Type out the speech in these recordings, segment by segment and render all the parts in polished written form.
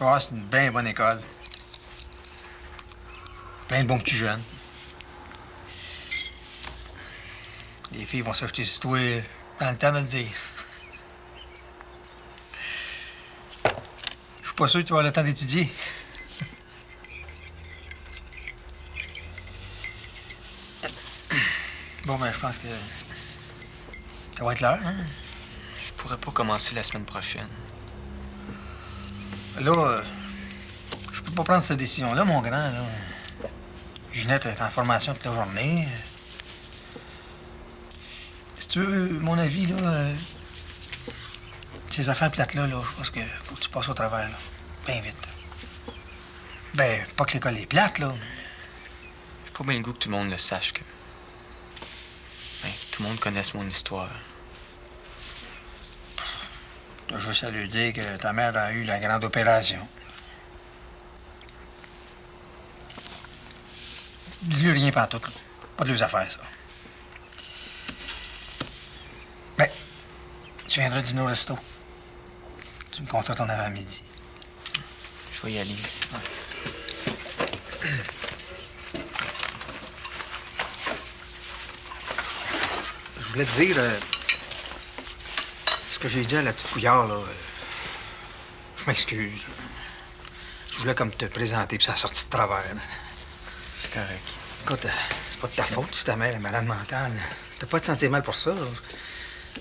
vas voir, c'est une bien bonne école. Plein de bons petits jeunes. Les filles vont s'acheter sur toi dans le temps de le dire. Je suis pas sûr que tu vas avoir le temps d'étudier. Bon, ben, je pense que ça va être l'heure, hein? Je pourrais pas commencer la semaine prochaine. Là, je peux pas prendre cette décision-là, mon grand, là. Ginette est en formation toute la journée. Si tu veux mon avis, là, ces affaires plates-là, je pense qu'il faut que tu passes au travers, là. Bien vite. Ben, pas que l'école est plate, là. J'ai pas bien le goût que tout le monde le sache que... Ben, tout le monde connaisse mon histoire. T'as juste à lui dire que ta mère a eu la grande opération. Dis-lui rien pantoute, là. Pas de leurs affaires, ça. Ben, tu viendras dîner au resto. Tu me compteras ton avant-midi. Je vais y aller. Je voulais te dire, ce que j'ai dit à la petite Couillard, là, je m'excuse. Je voulais comme te présenter, puis ça a sorti de travers. C'est correct. Écoute, c'est pas de ta faute si ta mère est malade mentale. T'as pas de sentir mal pour ça.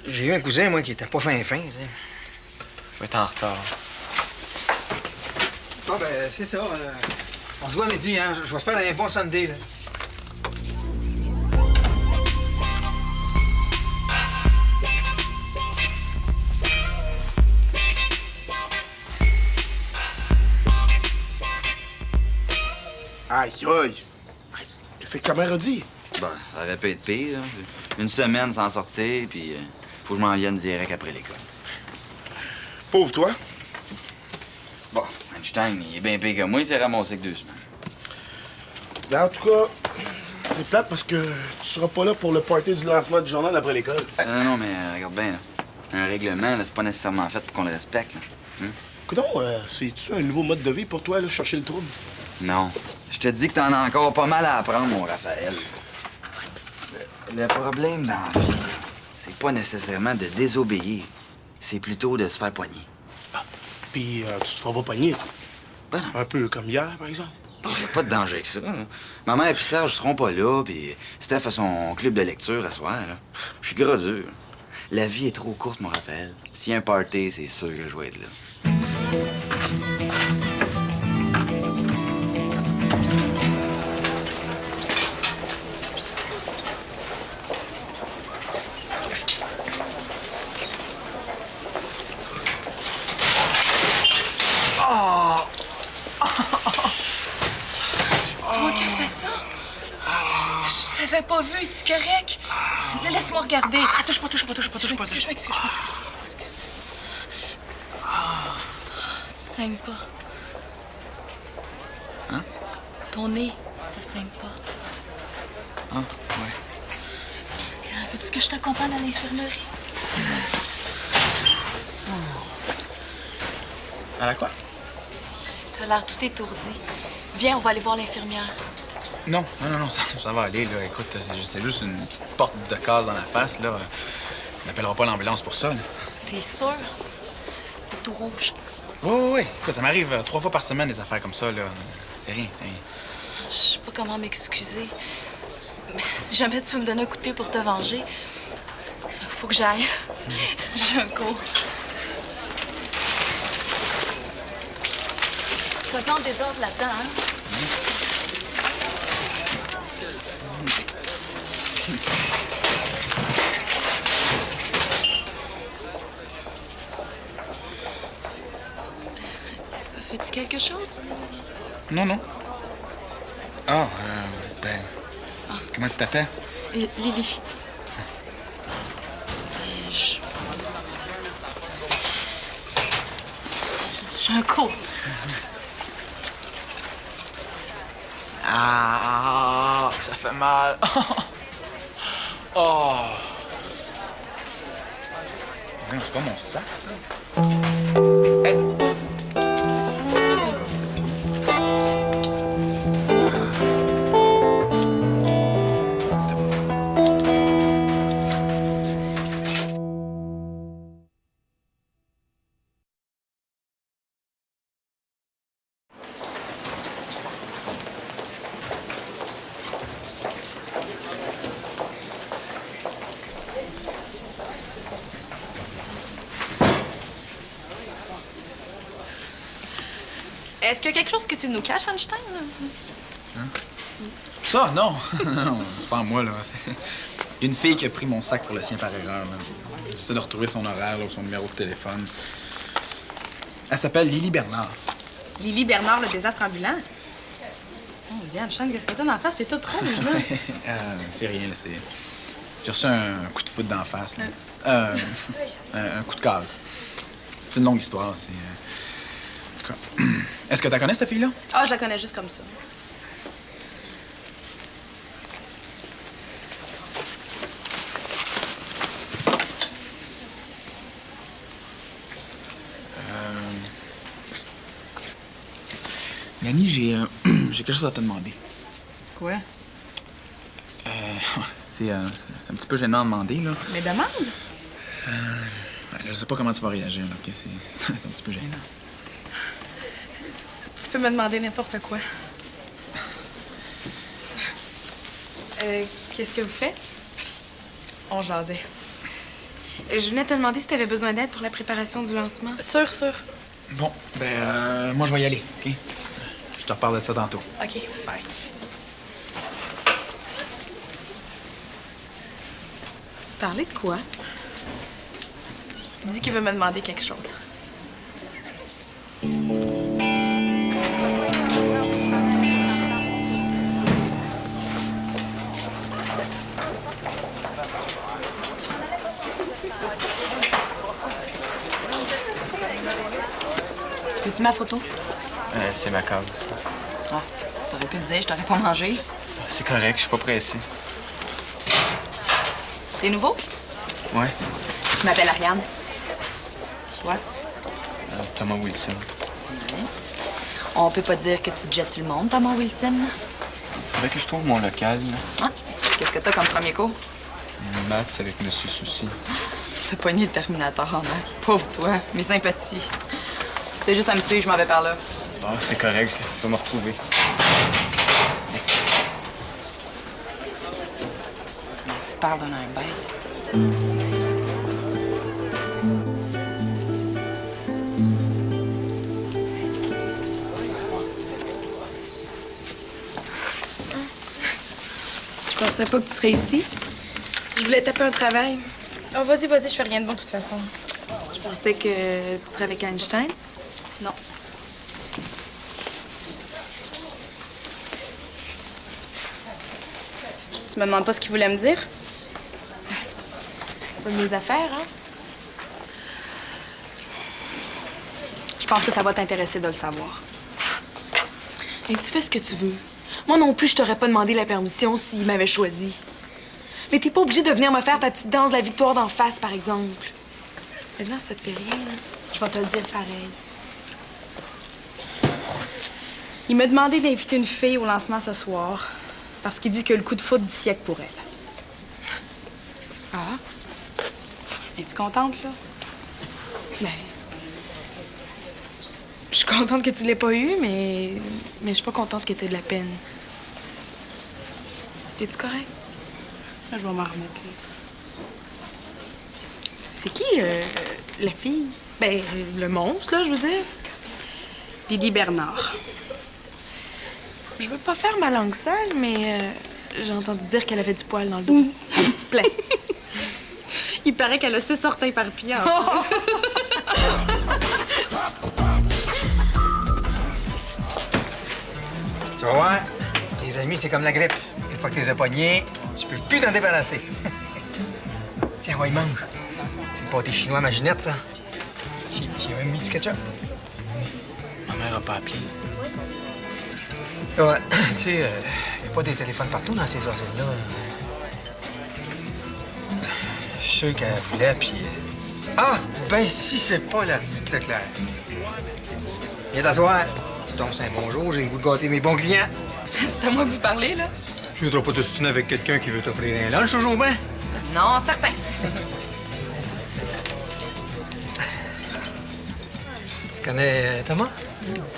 J'ai eu un cousin, moi, qui était pas fin, tu sais. Je vais être en retard. Bon, ben, c'est ça. On se voit à midi, hein. Je vais te faire un bon Sunday, là. Aïe, aïe! Qu'est-ce que ta mère a dit? Ben, ça aurait pu être pire. Là. Une semaine sans sortir, puis faut que je m'en vienne direct après l'école. Pauvre toi. Bon, Einstein, il est bien pire que moi, il s'est ramassé que 2 semaines. Ben, en tout cas, c'est plate parce que tu seras pas là pour le party du lancement du journal après l'école. Non, mais regarde bien, là. Un règlement, là, c'est pas nécessairement fait pour qu'on le respecte, là. Coudonc, c'est-tu un nouveau mode de vie pour toi, là, chercher le trouble? Non. Je te dis que t'en as encore pas mal à apprendre, mon Raphaël. Le problème dans la vie, c'est pas nécessairement de désobéir. C'est plutôt de se faire poigner. Ah, puis tu te feras pas pogner. Ben non. Un peu comme hier, par exemple. Il n'y a pas de danger avec ça. Hein. Ma mère et Serge seront pas là, puis Steph a son club de lecture à soir. Là. Je suis gros dur. La vie est trop courte, mon Raphaël. S'il y a un party, c'est sûr que je vais être là. C'est moi qui ai fait ça? Je t'avais pas vu, es-tu correct? Laisse-moi regarder. Touche pas. Je m'excuse. Tu saignes pas. Hein? Ton nez, ça saigne pas. Ah, ouais. Veux-tu que je t'accompagne à l'infirmerie? À quoi? T'as l'air tout étourdi. Viens, on va aller voir l'infirmière. Non, ça va aller, là. Écoute, c'est juste une petite porte de casse dans la face, là. On n'appellera pas l'ambulance pour ça, là. T'es sûr? C'est tout rouge. Oui. Écoute, ça m'arrive 3 fois par semaine, des affaires comme ça, là. C'est rien. Je sais pas comment m'excuser. Mais si jamais tu veux me donner un coup de pied pour te venger, faut que j'aille. J'ai un cours. C'est un peu en désordre là-dedans, hein? Veux-tu quelque chose? Non. Ah, ben... Comment tu t'appelles? Lily. J'ai un cours. Ah, ça fait mal. Oh. Non, c'est pas mon sac, ça. Hey. Est-ce qu'il y a quelque chose que tu nous caches, Einstein? Ça, non. Non, c'est pas à moi, là. Il y a une fille qui a pris mon sac pour le sien par erreur, là. J'essaie de retrouver son horaire, là, ou son numéro de téléphone. Elle s'appelle Lily Bernard. Lily Bernard, le désastre ambulant. Oh, Diane, Einstein, qu'est-ce que t'as dans la face? T'es toute rouge, là. C'est rien, là, c'est... J'ai reçu un coup de foudre d'en face, là. Un coup de case. C'est une longue histoire, c'est... En tout cas... Est-ce que tu connais, cette fille-là? Ah, je la connais juste comme ça. Yanni, j'ai quelque chose à te demander. Quoi? C'est un petit peu gênant à demander, là. Mais demande. Ouais, je sais pas comment tu vas réagir, là, OK? C'est un petit peu gênant. Tu peux me demander n'importe quoi. Qu'est-ce que vous faites? On jasait. Je venais te demander si t'avais besoin d'aide pour la préparation du lancement. Sûr. Bon, moi, je vais y aller, OK? Je te reparle de ça tantôt. OK. Bye. Parler de quoi? Dis qu'il veut me demander quelque chose. Veux-tu ma photo? C'est ma cause. Ah, t'aurais pu te dire, je t'aurais pas mangé. C'est correct, je suis pas pressé. T'es nouveau? Ouais. Je m'appelle Ariane. Toi? Thomas Wilson. On peut pas dire que tu te jettes sur le monde, Thomas Wilson. Faudrait que je trouve mon local, là. Hein? Qu'est-ce que t'as comme premier cours? Maths avec Monsieur Souci. T'as pogné le Terminator en maths. Pauvre toi, mes sympathies. C'est juste à me suivre, je m'en vais par là. Ah, c'est correct, je vais me retrouver. Merci. Tu parles d'un air bête. Je pensais pas que tu serais ici. Je voulais taper un travail. Oh, vas-y, je fais rien de bon de toute façon. Je pensais que tu serais avec Einstein. Non. Tu me demandes pas ce qu'il voulait me dire? C'est pas de mes affaires, hein? Je pense que ça va t'intéresser de le savoir. Et tu fais ce que tu veux. Moi non plus, je t'aurais pas demandé la permission s'il m'avait choisi. Mais t'es pas obligé de venir me faire ta petite danse de la victoire d'en face, par exemple. Maintenant, ça te fait rien, là. Je vais te le dire pareil. Il m'a demandé d'inviter une fille au lancement ce soir parce qu'il dit que le coup de foudre du siècle pour elle. Ah? Es-tu contente, là? Ben... Je suis contente que tu l'aies pas eu, mais je suis pas contente que t'aies de la peine. T'es-tu correct? Là, je vais m'en remettre, là. C'est qui, la fille? Ben, le monstre, là, je veux dire. Lily Bernard. Je veux pas faire ma langue sale, mais j'ai entendu dire qu'elle avait du poil dans le dos. Plein. Il paraît qu'elle a 6 orteils par pied. Tu vas voir, les amis, c'est comme la grippe. Une fois que t'es pognés, tu peux plus t'en débarrasser. Tiens, ouais, mange. C'est le pâté chinois à ma Ginette, ça. J'ai même mis du ketchup. Ma mère a pas appelé. Ouais, tu sais, y a pas des téléphones partout dans ces asiles-là. Je suis sûr qu'elle voulait, puis... Ah! Ben, si c'est pas la petite Leclerc. Viens t'asseoir. Tu tombes sur un bonjour, j'ai le goût de gâter mes bons clients. C'est à moi que vous parlez, là? Tu voudras pas te soutenir avec quelqu'un qui veut t'offrir un lunch au jour, ben? Non, certain. Tu connais Thomas?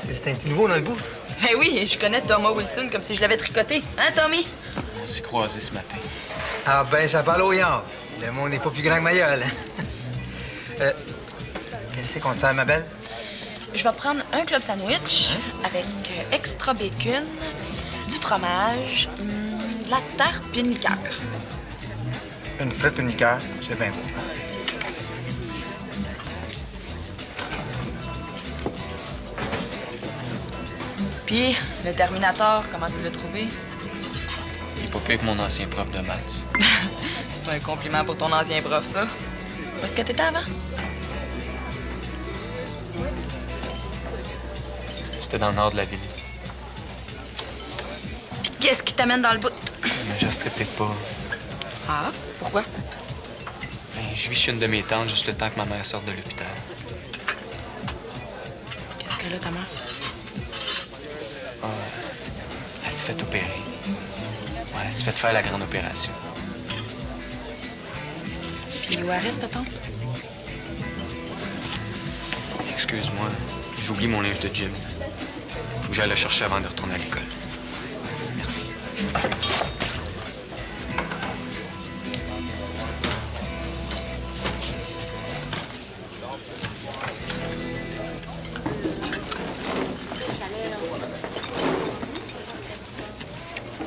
C'est un petit nouveau dans le bout. Ben oui, je connais Thomas Wilson comme si je l'avais tricoté. Hein, Tommy? On s'est croisés ce matin. Ah ben, ça parle au yard. Le monde n'est pas plus grand que ma gueule. Qu'est-ce qu'on te sert, ma belle? Je vais prendre un club sandwich avec extra bacon, du fromage, de la tarte puis une liqueur. Une frite, une liqueur, c'est bien beau. Puis, le Terminator, comment tu l'as trouvé? Il est pas pire que mon ancien prof de maths. C'est pas un compliment pour ton ancien prof, ça. Où est-ce que t'étais avant? C'était dans le nord de la ville. Qu'est-ce qui t'amène dans le bout? Mais je resterai peut-être pas. Ah, pourquoi? Ben, je vis chez une de mes tantes juste le temps que ma mère sorte de l'hôpital. Qu'est-ce qu'elle a, ta mère? Elle s'est fait opérer. Ouais, elle s'est fait faire la grande opération. Puis où elle reste, ta tante? Excuse-moi, j'oublie mon linge de gym. Faut que j'aille le chercher avant de retourner à l'école. Merci.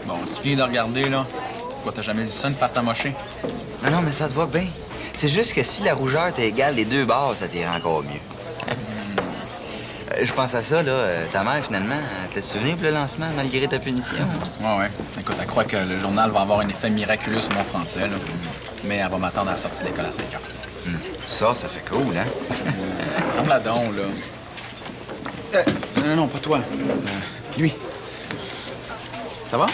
Bon, tu finis de regarder, là. Quoi, t'as jamais vu ça, une face amochée? Non, mais ça te va bien. C'est juste que si la rougeur t'égale des deux bords, ça t'irait encore mieux. Je pense à ça, là. Ta mère, finalement, elle te laisse souvenir pour le lancement, malgré ta punition? Ouais. Écoute, elle croit que le journal va avoir un effet miraculeux sur mon français, là. Mais elle va m'attendre à la sortie d'école à 5 heures. Ça fait cool, hein? Ferme-la donc, là. Non, pas toi. Lui. Ça va?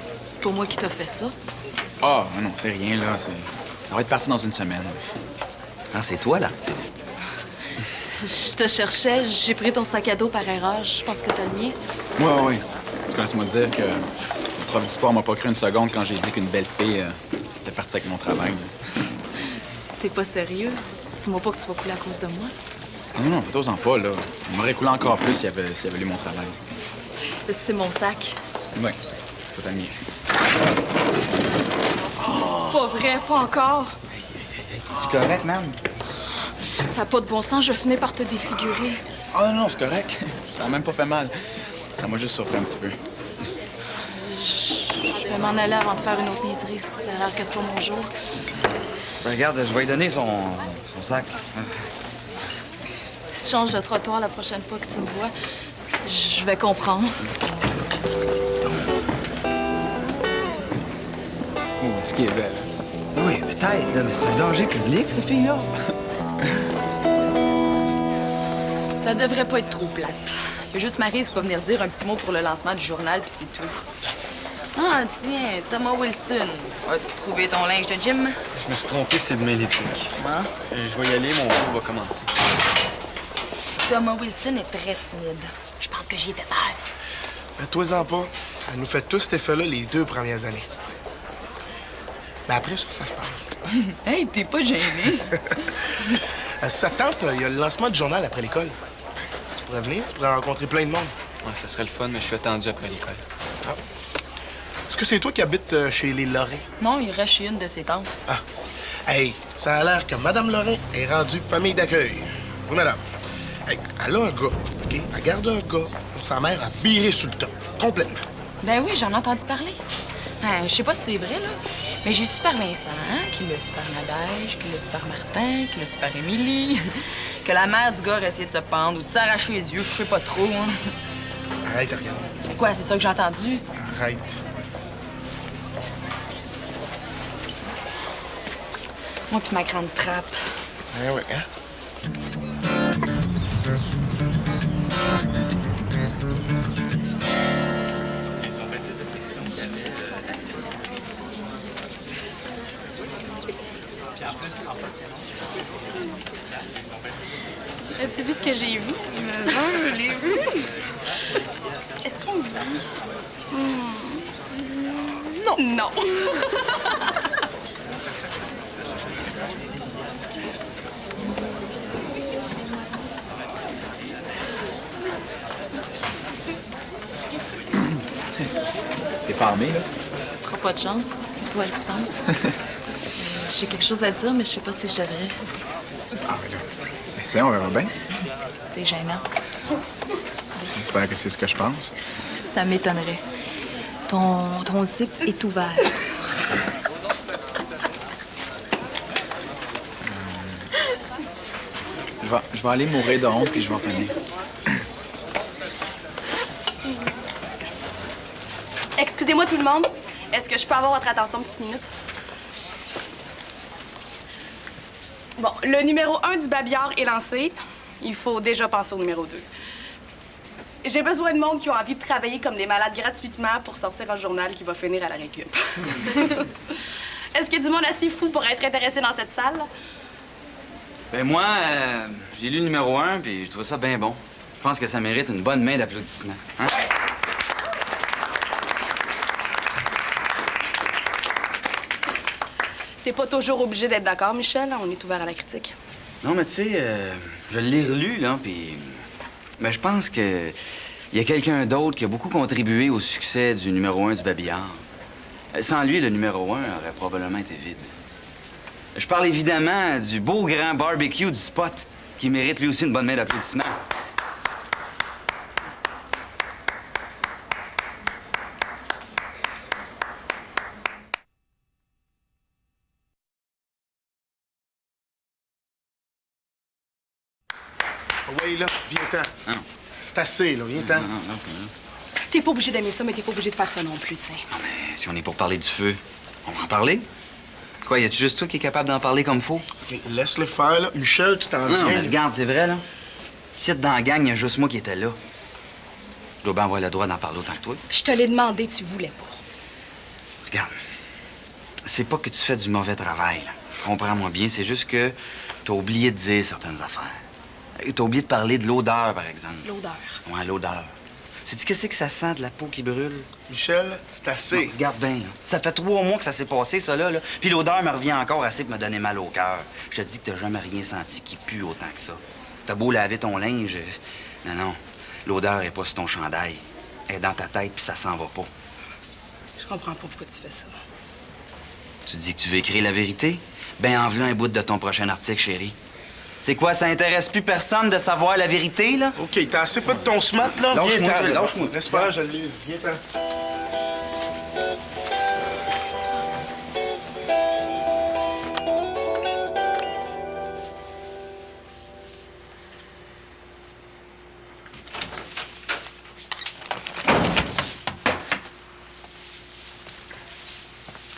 C'est pas moi qui t'a fait ça. Ah, non, c'est rien, là. Ça va être parti dans une semaine. Ah, c'est toi, l'artiste. Je te cherchais, j'ai pris ton sac à dos par erreur. Je pense que t'as le mien. Ouais. Tu laisse-moi dire que le prof d'histoire m'a pas cru une seconde quand j'ai dit qu'une belle fille était partie avec mon travail. Là. T'es pas sérieux? Dis-moi pas que tu vas couler à cause de moi. Non, fais-toi-en pas, là. Il m'aurait coulé encore plus s'il avait lu mon travail. C'est mon sac. Ouais, c'est le mien. C'est pas vrai, pas encore. Tu correct, man? Ça n'a pas de bon sens, je finis par te défigurer. Ah non, c'est correct. Ça a même pas fait mal. Ça m'a juste surpris un petit peu. Je vais m'en aller avant de faire une autre niaiserie. Ça a l'air que c'est pas mon jour. Ben, regarde, je vais lui donner son sac. Si je change de trottoir la prochaine fois que tu me vois, je vais comprendre. Oh, dis qu'elle est belle. Oui, peut-être, là, mais c'est un danger public, cette fille-là. Ça devrait pas être trop plate. Il y a juste Maryse qui va venir dire un petit mot pour le lancement du journal, puis c'est tout. Ah, tiens, Thomas Wilson. As-tu trouvé ton linge de gym? Je me suis trompé, c'est demain l'éthique. Hein? Je vais y aller, mon cours va commencer. Thomas Wilson est très timide. Je pense que j'y ai fait peur. Fais-toi-en pas. Elle nous fait tout cet effet-là les 2 premières années. Mais après ça se passe. Hey, t'es pas gêné? Sa tante, il y a le lancement du journal après l'école. Tu pourrais venir, tu pourrais rencontrer plein de monde. Ouais, ça serait le fun, mais je suis attendu après l'école. Ah. Est-ce que c'est toi qui habites chez les Lorrain? Non, il reste chez une de ses tantes. Ah. Hey, ça a l'air que Madame Lorrain est rendue famille d'accueil. Oui, madame. Hey, elle a un gars, OK? Elle garde un gars dont sa mère a viré sur le top. Complètement. Ben oui, j'en ai entendu parler. Je sais pas si c'est vrai, là. Mais j'ai Super Vincent, qui l'a Super Nadège, qui l'a Super Martin, qui l'a Super Émilie, que la mère du gars a essayé de se pendre ou de s'arracher les yeux, je sais pas trop. Hein. Arrête, Ariane. Quoi, c'est ça que j'ai entendu? Arrête. Moi puis ma grande trappe. Eh oui, hein? As-tu vu ce que j'ai vu? Je l'ai vu. Est-ce qu'on dit? Non. Non. T'es pas armé, là? Prends pas de chance, c'est toi à distance. J'ai quelque chose à dire, mais je sais pas si je devrais. Ah, ben là. Ben c'est, on verra bien. C'est gênant. J'espère que c'est ce que je pense. Ça m'étonnerait. Ton zip est ouvert. Je vais aller mourir de honte, puis je vais en finir. Excusez-moi tout le monde. Est-ce que je peux avoir votre attention une petite minute? Bon, le numéro 1 du babillard est lancé. Il faut déjà passer au numéro 2. J'ai besoin de monde qui ont envie de travailler comme des malades gratuitement pour sortir un journal qui va finir à la récup. Est-ce qu'il y a du monde assez fou pour être intéressé dans cette salle? Ben moi, j'ai lu le numéro 1, puis je trouve ça bien bon. Je pense que ça mérite une bonne main d'applaudissements. Hein? T'es pas toujours obligé d'être d'accord, Michel. On est ouvert à la critique. Non, mais tu sais, je l'ai relu, là, puis... Ben, je pense que il y a quelqu'un d'autre qui a beaucoup contribué au succès du numéro 1 du babillard. Sans lui, le numéro 1 aurait probablement été vide. Je parle évidemment du beau grand barbecue du spot, qui mérite lui aussi une bonne main d'applaudissements. Oui, là, viens-t'en. Ah non. C'est assez, là, viens-t'en. Non. T'es pas obligé d'aimer ça, mais t'es pas obligé de faire ça non plus, tu sais. Non, mais si on est pour parler du feu, on va en parler. Quoi, y a-tu juste toi qui es capable d'en parler comme faut? OK, laisse-le faire, là. Michel, tu t'en Non, mais viens. regarde, c'est vrai, là. Ici, dans la gang, y a juste moi qui étais là. Je dois bien avoir le droit d'en parler autant que toi. Je te l'ai demandé, tu voulais pas. Regarde, c'est pas que tu fais du mauvais travail, là. Comprends-moi bien, c'est juste que t'as oublié de dire certaines affaires. T'as oublié de parler de l'odeur, par exemple. L'odeur. Ouais, l'odeur. Sais-tu qu'est-ce que ça sent de la peau qui brûle? Michel, c'est assez. Bon, regarde bien, là. Ça fait 3 mois que ça s'est passé, ça, là. Puis l'odeur me revient encore assez pour me donner mal au cœur. Je te dis que t'as jamais rien senti qui pue autant que ça. T'as beau laver ton linge... Non. L'odeur est pas sur ton chandail. Elle est dans ta tête, puis ça s'en va pas. Je comprends pas pourquoi tu fais ça. Tu dis que tu veux écrire la vérité? Ben, en v'là un bout de ton prochain article, chérie. C'est quoi, ça intéresse plus personne de savoir la vérité, là? OK, t'as assez fait de ton smart, là? Lâche-moi, Viens-t'en. là. lâche-moi. Laisse faire, je l'ai. Viens-t'en.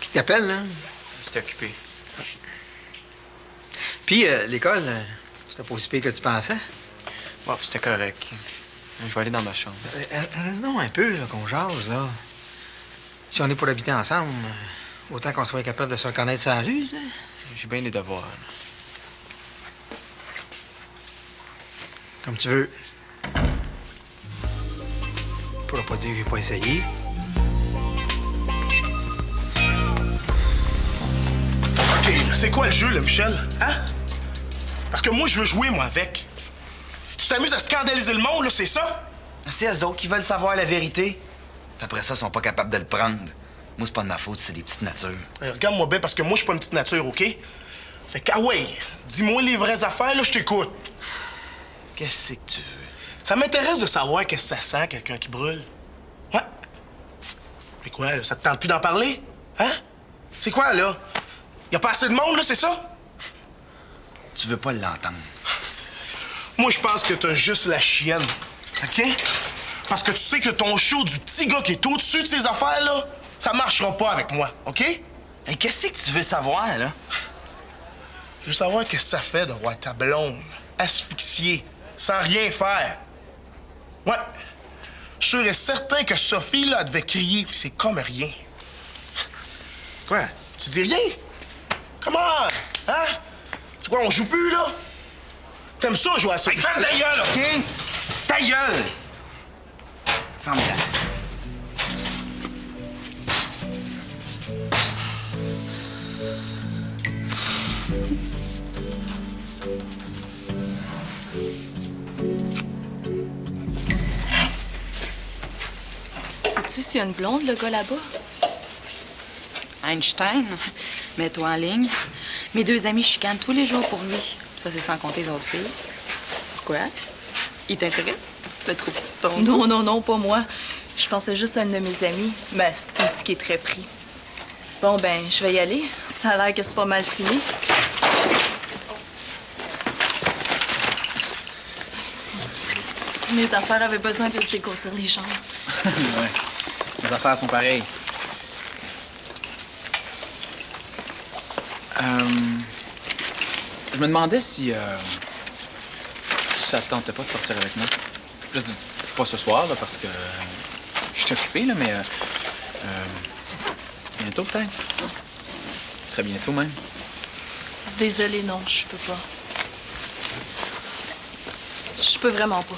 Qui t'appelle, là? J'étais occupé. Puis, l'école, c'était pas aussi pire que tu pensais. Bon, c'était correct. Je vais aller dans ma chambre. Reste donc un peu, là, qu'on jase, là. Si on est pour habiter ensemble, autant qu'on soit capable de se reconnaître sur la rue, tu sais. J'ai bien des devoirs. là. Comme tu veux. Tu pourras pas dire que j'ai pas essayé. OK, là, c'est quoi le jeu, là, Michel? Hein? Parce que moi, je veux jouer, moi, avec. Tu t'amuses à scandaliser le monde, là, c'est ça? C'est eux autres qui veulent savoir la vérité. Puis après ça, ils sont pas capables de le prendre. Moi, c'est pas de ma faute, c'est des petites natures. Regarde-moi bien, parce que moi, je suis pas une petite nature, OK? Fait que, ah ouais, dis-moi les vraies affaires, là, je t'écoute. Qu'est-ce que tu veux? Ça m'intéresse de savoir qu'est-ce que ça sent, quelqu'un qui brûle. Ouais. Mais quoi, là, ça te tente plus d'en parler? Hein? C'est quoi, là? Y a pas assez de monde, là, c'est ça? Tu veux pas l'entendre. Moi, je pense que t'as juste la chienne, OK? Parce que tu sais que ton show du petit gars qui est au-dessus de ces affaires-là, ça marchera pas avec moi, OK? Hey, qu'est-ce que tu veux savoir, là? Je veux savoir qu'est-ce que ça fait de voir ta blonde asphyxiée, sans rien faire. Ouais. Je serais certain que Sophie, là, elle devait crier, puis c'est comme rien. Quoi? Tu dis rien? Comment? Hein? C'est quoi, on joue plus, là? T'aimes ça, jouer à ça? Hey, ferme ta gueule, OK? Ta gueule! Ferme-la. Sais-tu s'il y a une blonde, le gars là-bas? Einstein, mets-toi en ligne. Mes 2 amis chicanent tous les jours pour lui. Ça, c'est sans compter les autres filles. Pourquoi? Il t'intéresse? Le trop petit ton. Non, non, non, pas moi. Je pensais juste à une de mes amies. Ben, c'est une qui est très pris. Bon, ben, je vais y aller. Ça a l'air que c'est pas mal fini. Mes affaires avaient besoin de se dégourdir les jambes. Ouais. Les affaires sont pareilles. Je me demandais si ça te tentait pas de sortir avec moi. Je dis pas ce soir, là, parce que je suis occupé, là, mais bientôt peut-être. Très bientôt même. Désolée, non, je peux pas. Je peux vraiment pas.